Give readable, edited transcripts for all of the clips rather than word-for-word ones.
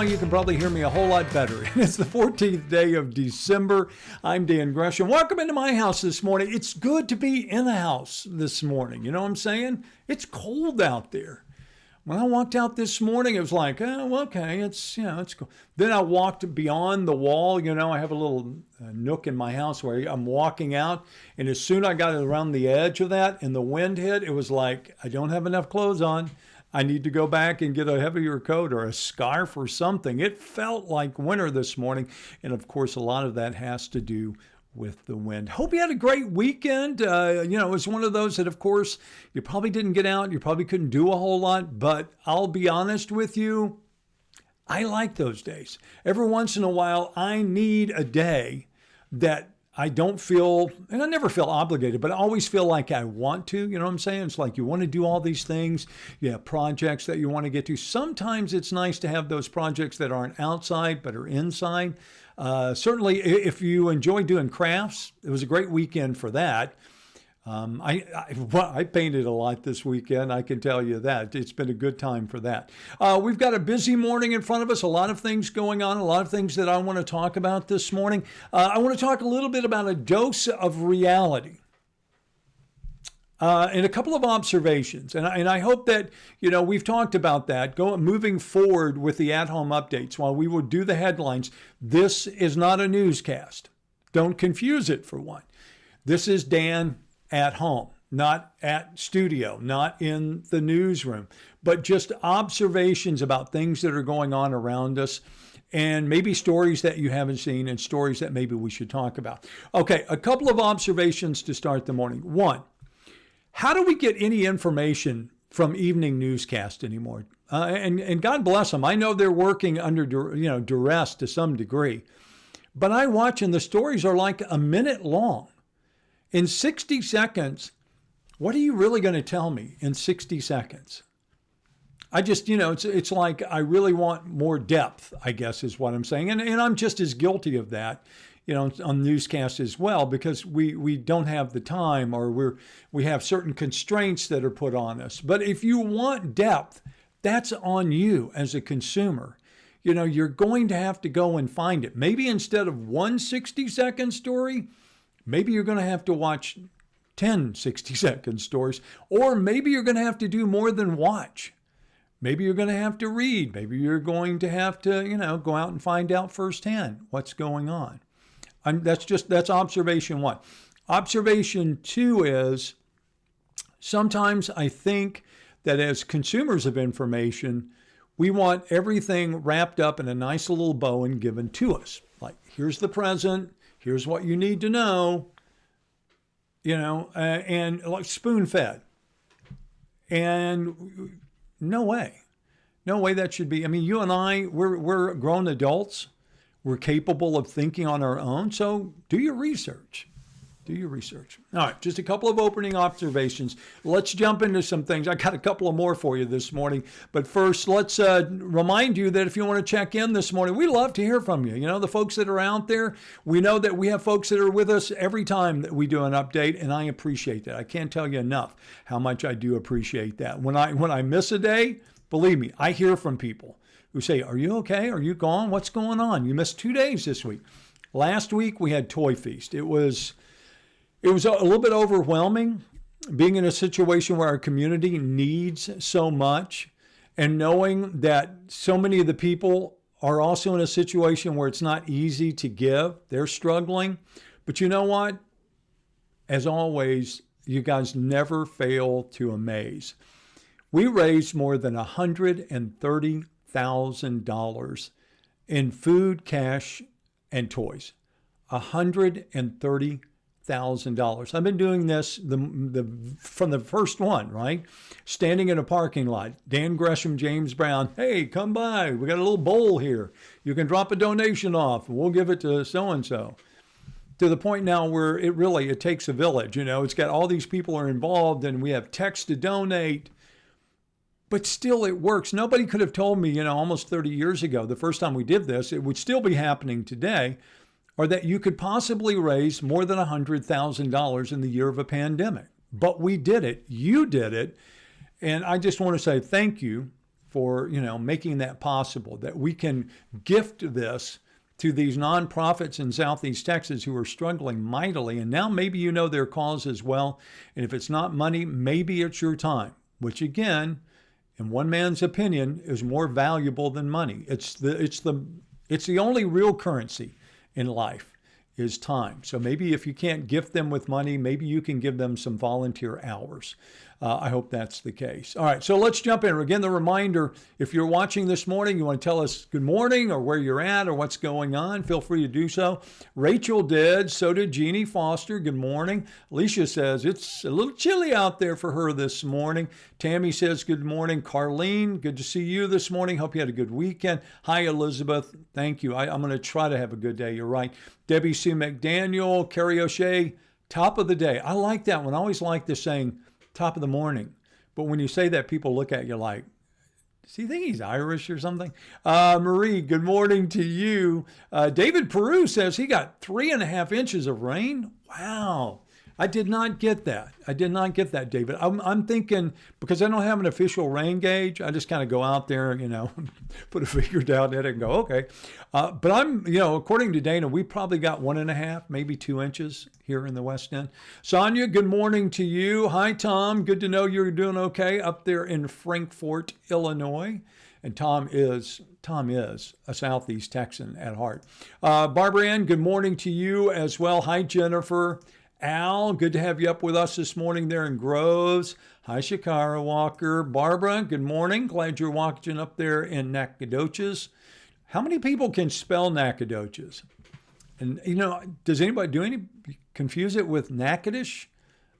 now you can probably hear me a whole lot better. It's the 14th day of December. I'm Dan Gresham. Welcome into my house this morning. It's good to be in the house this morning. You know what I'm saying? It's cold out there. When I walked out this morning, it was like, oh, okay, it's cool. Then I walked beyond the wall. You know, I have a little nook in my house where I'm walking out. And as soon as I got around the edge of that and the wind hit, it was like, I don't have enough clothes on. I need to go back and get a heavier coat or a scarf or something. It felt like winter this morning. And of course, a lot of that has to do with the wind. Hope you had a great weekend. It was one of those that, of course, you probably didn't get out. You probably couldn't do a whole lot. But I'll be honest with you, I like those days. Every once in a while, I need a day that I don't feel, and I never feel obligated, but I always feel like I want to. You know what I'm saying? It's like you want to do all these things. You have projects that you want to get to. Sometimes it's nice to have those projects that aren't outside but are inside. Certainly, if you enjoy doing crafts, it was a great weekend for that. I painted a lot this weekend. I can tell you that. It's been a good time for that. We've got a busy morning in front of us, a lot of things going on, a lot of things that I want to talk about this morning. I want to talk a little bit about a dose of reality. And a couple of observations. And I hope that, we've talked about that, moving forward with the at-home updates. While we will do the headlines, this is not a newscast. Don't confuse it for one. This is Dan at home, not at studio, not in the newsroom, but just observations about things that are going on around us and maybe stories that you haven't seen and stories that maybe we should talk about. Okay, a couple of observations to start the morning. One, how do we get any information from evening newscast anymore? And God bless them. I know they're working under duress to some degree, but I watch and the stories are like a minute long. In 60 seconds, what are you really going to tell me in 60 seconds? I just, it's like I really want more depth, I guess is what I'm saying. And I'm just as guilty of that, on newscasts as well, because we don't have the time or we have certain constraints that are put on us. But if you want depth, that's on you as a consumer. You're going to have to go and find it. Maybe instead of one 60-second story, maybe you're going to have to watch 10 60-second stories, or maybe you're going to have to do more than watch. Maybe you're going to have to read. Maybe you're going to have to, go out and find out firsthand what's going on. That's observation one. Observation two is sometimes I think that as consumers of information, we want everything wrapped up in a nice little bow and given to us. Like, here's the present. Here's what you need to know, and like spoon-fed. And no way that should be. I mean, you and I, we're grown adults. We're capable of thinking on our own. So do your research. All right, just a couple of opening observations. Let's jump into some things. I got a couple of more for you this morning. But first, let's remind you that if you want to check in this morning, we love to hear from you. The folks that are out there, we know that we have folks that are with us every time that we do an update, and I appreciate that. I can't tell you enough how much I do appreciate that. When I miss a day, believe me, I hear from people who say, are you okay? Are you gone? What's going on? You missed 2 days this week. Last week, we had Toy Feast. It was a little bit overwhelming being in a situation where our community needs so much and knowing that so many of the people are also in a situation where it's not easy to give. They're struggling. But you know what? As always, you guys never fail to amaze. We raised more than $130,000 in food, cash, and toys. $130,000. I've been doing this from the first one, right? Standing in a parking lot, Dan Gresham, James Brown, hey, come by. We got a little bowl here. You can drop a donation off and we'll give it to so-and-so. To the point now where it takes a village. It's got all these people are involved and we have text to donate, but still it works. Nobody could have told me, almost 30 years ago, the first time we did this, it would still be happening today. Or that you could possibly raise more than $100,000 in the year of a pandemic. But we did it. You did it. And I just want to say thank you for, making that possible, that we can gift this to these nonprofits in Southeast Texas who are struggling mightily. And now maybe you know their cause as well. And if it's not money, maybe it's your time, which again, in one man's opinion, is more valuable than money. It's the only real currency in life is time. So maybe if you can't gift them with money, maybe you can give them some volunteer hours. I hope that's the case. All right, so let's jump in. Again, the reminder, if you're watching this morning, you want to tell us good morning or where you're at or what's going on, feel free to do so. Rachel did. So did Jeannie Foster. Good morning. Alicia says it's a little chilly out there for her this morning. Tammy says good morning. Carlene, good to see you this morning. Hope you had a good weekend. Hi, Elizabeth. Thank you. I'm going to try to have a good day. You're right. Debbie C. McDaniel, Carrie O'Shea, top of the day. I like that one. I always like the saying, top of the morning. But when you say that, people look at you like, does he think he's Irish or something? Marie, good morning to you. David Peru says he got 3.5 inches of rain. Wow. I did not get that. David. I'm thinking, because I don't have an official rain gauge, I just kind of go out there, put a finger down at it and go, okay. But I'm, according to Dana, we probably got 1.5, maybe 2 inches here in the West End. Sonia, good morning to you. Hi, Tom. Good to know you're doing okay up there in Frankfort, Illinois. And Tom is a Southeast Texan at heart. Barbara Ann, good morning to you as well. Hi, Jennifer. Al, good to have you up with us this morning there in Groves. Hi, Shakara Walker. Barbara, good morning. Glad you're watching up there in Nacogdoches. How many people can spell Nacogdoches? And, does anybody confuse it with Natchitoches?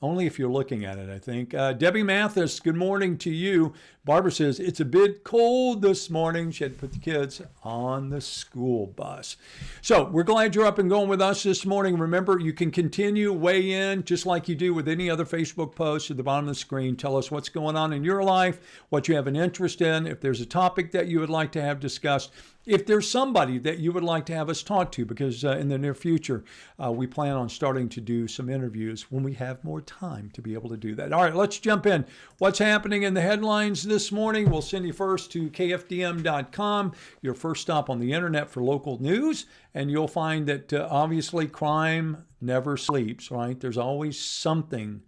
Only if you're looking at it, I think. Debbie Mathis, good morning to you. Barbara says, it's a bit cold this morning. She had to put the kids on the school bus. So we're glad you're up and going with us this morning. Remember, you can continue, weigh in, just like you do with any other Facebook post at the bottom of the screen. Tell us what's going on in your life, what you have an interest in, if there's a topic that you would like to have discussed, if there's somebody that you would like to have us talk to, because in the near future, we plan on starting to do some interviews when we have more time to be able to do that. All right, let's jump in. What's happening in the headlines this morning? We'll send you first to kfdm.com, your first stop on the internet for local news, and you'll find that obviously crime never sleeps, right? There's always something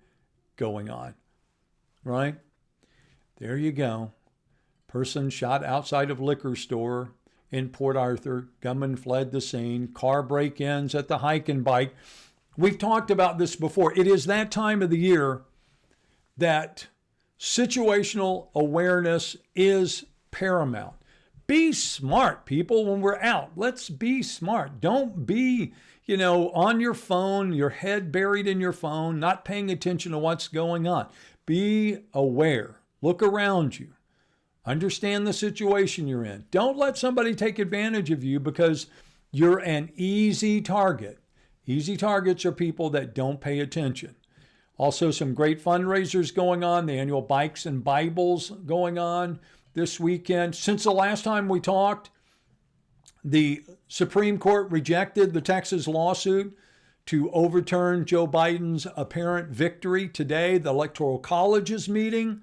going on, right? There you go. Person shot outside of liquor store in Port Arthur. Gunman fled the scene. Car break-ins at the Hike and Bike. We've talked about this before. It is that time of the year that situational awareness is paramount. Be smart, people, when we're out. Let's be smart. Don't be, on your phone, your head buried in your phone, not paying attention to what's going on. Be aware. Look around you. Understand the situation you're in. Don't let somebody take advantage of you because you're an easy target. Easy targets are people that don't pay attention. Also, some great fundraisers going on. The annual Bikes and Bibles going on this weekend. Since the last time we talked, the Supreme Court rejected the Texas lawsuit to overturn Joe Biden's apparent victory. Today, the Electoral College is meeting.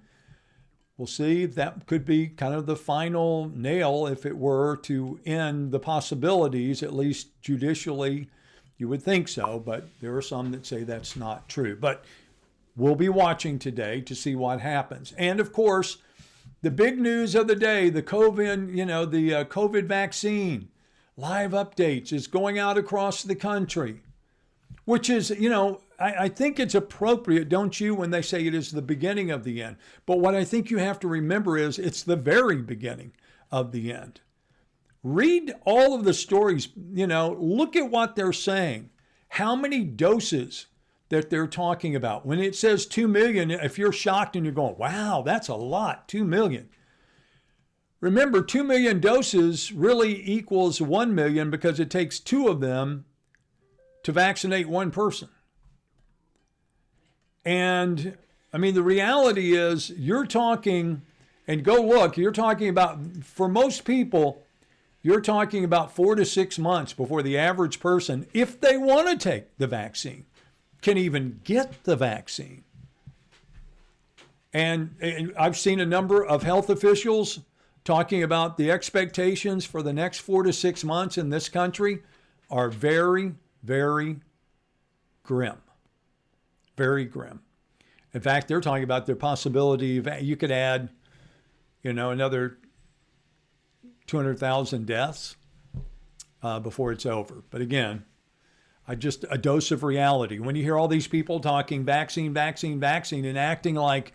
We'll see. That could be kind of the final nail if it were to end the possibilities, at least judicially. You would think so, but there are some that say that's not true. But we'll be watching today to see what happens. And of course, the big news of the day, the COVID vaccine, live updates is going out across the country, which is, I think it's appropriate, don't you, when they say it is the beginning of the end. But what I think you have to remember is it's the very beginning of the end. Read all of the stories, look at what they're saying, how many doses that they're talking about. When it says 2 million, if you're shocked and you're going, wow, that's a lot, 2 million. Remember, 2 million doses really equals 1 million because it takes 2 of them to vaccinate 1 person. And the reality is you're talking, and go look, you're talking about, for most people, you're talking about 4 to 6 months before the average person, if they want to take the vaccine, can even get the vaccine. And I've seen a number of health officials talking about the expectations for the next 4 to 6 months in this country are very, very grim. Very grim. In fact, they're talking about the possibility of you could add, another 200,000 deaths before it's over. But again, just a dose of reality. When you hear all these people talking vaccine, vaccine, vaccine, and acting like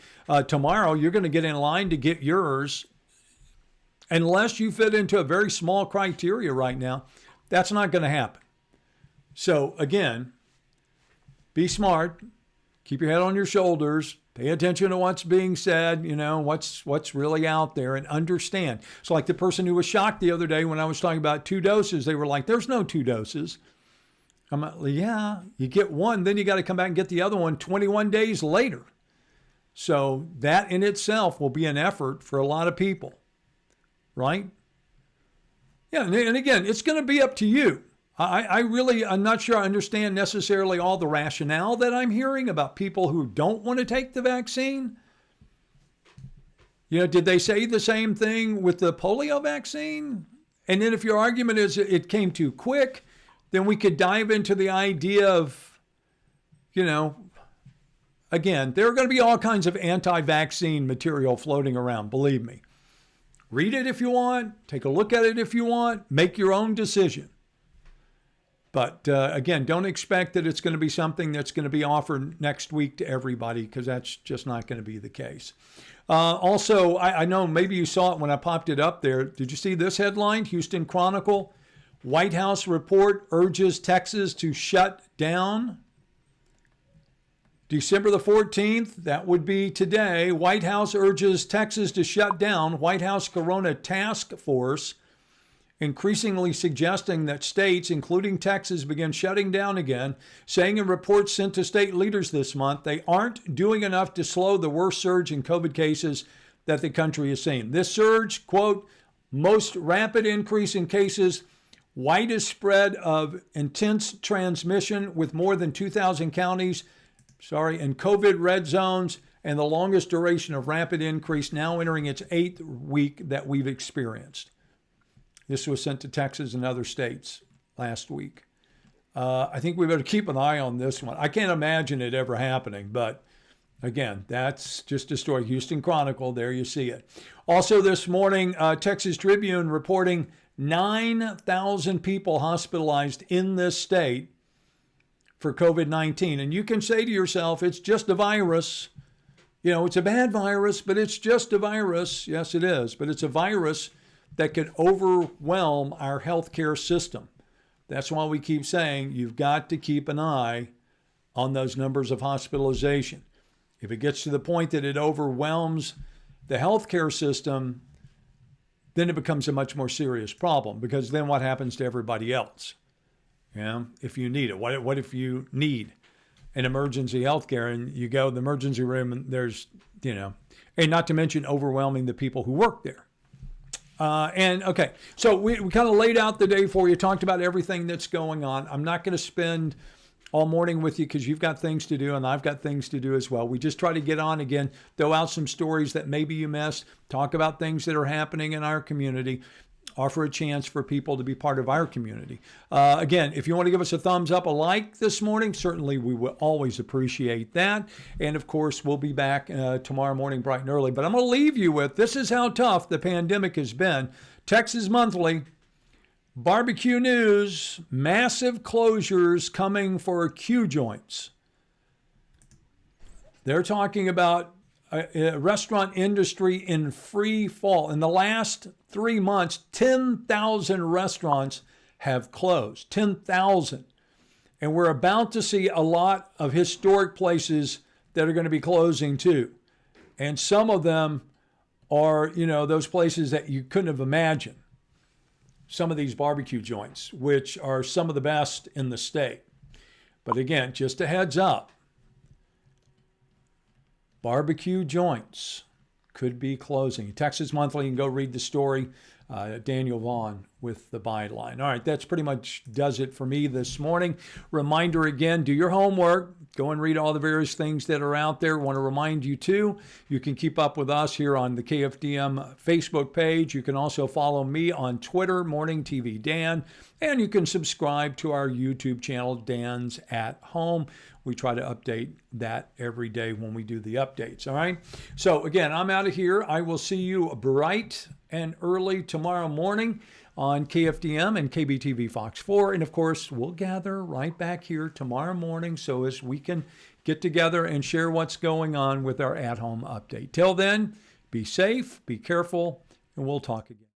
tomorrow you're going to get in line to get yours, unless you fit into a very small criteria right now, that's not going to happen. So again, be smart, keep your head on your shoulders, pay attention to what's being said, what's really out there, and understand. So like the person who was shocked the other day when I was talking about 2 doses, they were like, there's no 2 doses. I'm like, yeah, you get one, then you got to come back and get the other one 21 days later. So that in itself will be an effort for a lot of people, right? Yeah, and again, it's going to be up to you. I'm not sure I understand necessarily all the rationale that I'm hearing about people who don't want to take the vaccine. Did they say the same thing with the polio vaccine? And then if your argument is it came too quick, then we could dive into the idea of, again, there are going to be all kinds of anti-vaccine material floating around, believe me. Read it if you want, take a look at it if you want, make your own decision. But again, don't expect that it's going to be something that's going to be offered next week to everybody, because that's just not going to be the case. Also, I know maybe you saw it when I popped it up there. Did you see this headline? Houston Chronicle. White House report urges Texas to shut down. December the 14th, that would be today. White House urges Texas to shut down. White House Corona Task Force increasingly suggesting that states, including Texas, begin shutting down again, saying in reports sent to state leaders this month they aren't doing enough to slow the worst surge in COVID cases that the country has seen. This surge, quote, most rapid increase in cases, widest spread of intense transmission with more than 2,000 counties, in COVID red zones, and the longest duration of rapid increase, now entering its 8th week that we've experienced. This was sent to Texas and other states last week. I think we better keep an eye on this one. I can't imagine it ever happening, but again, that's just a story. Houston Chronicle, there you see it. Also this morning, Texas Tribune reporting 9,000 people hospitalized in this state for COVID-19. And you can say to yourself, it's just a virus. It's a bad virus, but it's just a virus. Yes, it is. But it's a virus that could overwhelm our healthcare system. That's why we keep saying you've got to keep an eye on those numbers of hospitalization. If it gets to the point that it overwhelms the healthcare system, then it becomes a much more serious problem, because then what happens to everybody else? If you need it. What if you need an emergency healthcare and you go to the emergency room and there's, and not to mention overwhelming the people who work there. Okay, so we kind of laid out the day for you, talked about everything that's going on. I'm not going to spend all morning with you because you've got things to do and I've got things to do as well. We just try to get on again, throw out some stories that maybe you missed, talk about things that are happening in our community, offer a chance for people to be part of our community. Again, if you want to give us a thumbs up, a like this morning, certainly we will always appreciate that. And of course, we'll be back tomorrow morning bright and early. But I'm going to leave you with, this is how tough the pandemic has been. Texas Monthly, barbecue news, massive closures coming for Q joints. They're talking about a restaurant industry in free fall. In the last 3 months, 10,000 restaurants have closed. 10,000. And we're about to see a lot of historic places that are going to be closing too. And some of them are, those places that you couldn't have imagined. Some of these barbecue joints, which are some of the best in the state. But again, just a heads up. Barbecue joints could be closing. Texas Monthly, you can go read the story. Daniel Vaughn with the byline. All right, that's pretty much does it for me this morning. Reminder again, do your homework. Go and read all the various things that are out there. Want to remind you too, you can keep up with us here on the KFDM Facebook page. You can also follow me on Twitter, Morning TV Dan, and you can subscribe to our YouTube channel, Dan's at Home. We try to update that every day when we do the updates. All right. So again, I'm out of here. I will see you bright and early tomorrow morning on KFDM and KBTV Fox 4. And of course, we'll gather right back here tomorrow morning so as we can get together and share what's going on with our at-home update. Till then, be safe, be careful, and we'll talk again.